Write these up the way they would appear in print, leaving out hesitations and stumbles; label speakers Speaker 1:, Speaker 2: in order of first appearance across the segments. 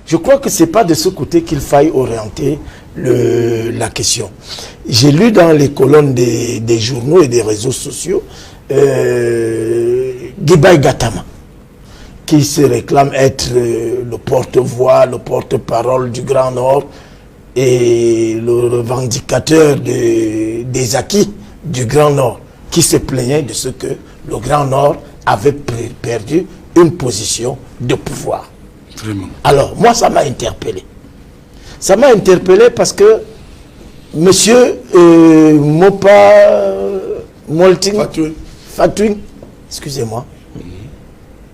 Speaker 1: Je crois que ce n'est pas de ce côté qu'il faille orienter la question. J'ai lu dans les colonnes des journaux et des réseaux sociaux Guébaï Gatama, qui se réclame être le porte-voix, le porte-parole du Grand Nord et le revendicateur des acquis du Grand Nord, qui se plaignait de ce que le Grand Nord avait perdu une position de pouvoir.
Speaker 2: Vraiment. Alors,
Speaker 1: moi, ça m'a interpellé. Ça m'a interpellé parce que M. Mopa Fatouin, excusez-moi,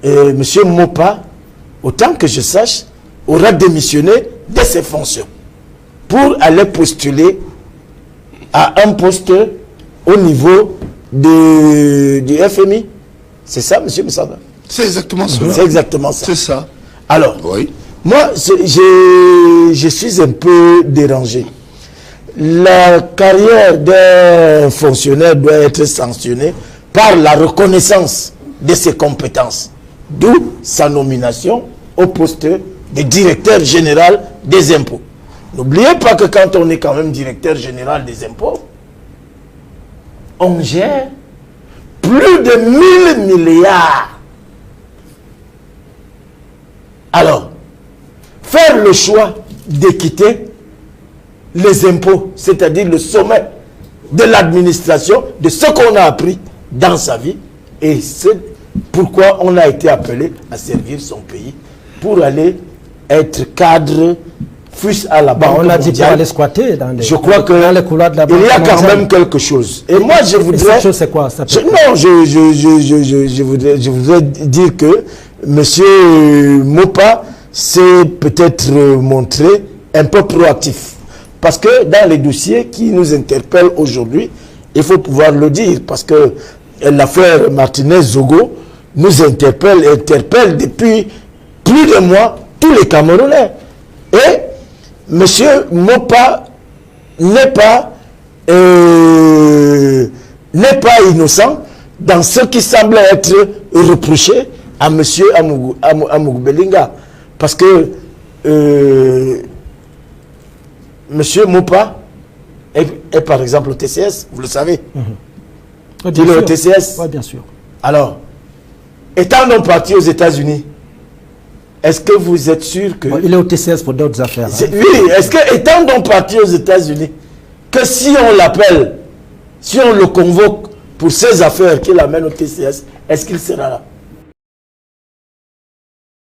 Speaker 1: M. Mopa, autant que je sache, aura démissionné de ses fonctions pour aller postuler à un poste au niveau du FMI. C'est ça, M. Moussaba?
Speaker 2: C'est exactement ça.
Speaker 1: C'est exactement ça.
Speaker 2: C'est ça.
Speaker 1: Alors,
Speaker 2: oui.
Speaker 1: Moi, je suis un peu dérangé. La carrière d'un fonctionnaire doit être sanctionnée par la reconnaissance de ses compétences, d'où sa nomination au poste de directeur général des impôts. N'oubliez pas que quand on est quand même directeur général des impôts, on gère plus de 1000 milliards. Alors, faire le choix de quitter les impôts, c'est-à-dire le sommet de l'administration, de ce qu'on a appris dans sa vie, et c'est pourquoi on a été appelé à servir son pays, pour aller être cadre, fût-ce à la Banque mondiale.
Speaker 3: On a dit pour aller squatter dans les,
Speaker 1: je crois que
Speaker 3: dans les couloirs de la Banque
Speaker 1: il y a quand
Speaker 3: mondiale.
Speaker 1: même quelque chose. Et moi, je voudrais...
Speaker 3: Cette chose, c'est quoi? Ça
Speaker 1: je voudrais dire que M. Mopa s'est peut-être montré un peu proactif. Parce que dans les dossiers qui nous interpellent aujourd'hui, il faut pouvoir le dire, parce que l'affaire Martinez-Zogo nous interpelle depuis plus de mois tous les Camerounais. Et M. Mopa n'est pas innocent dans ce qui semble être reproché à M. Amougou Belinga. Parce que M. Mopa est par exemple au TCS, vous le savez. Il est au TCS.
Speaker 3: Oui, bien sûr.
Speaker 1: Alors, étant donc parti aux États-Unis, est-ce que vous êtes sûr que...
Speaker 3: Bon, il est au TCS pour d'autres affaires. Hein.
Speaker 1: Oui, est-ce que étant donc parti aux États-Unis, que si on l'appelle, si on le convoque pour ces affaires qu'il amène au TCS, est-ce qu'il sera là?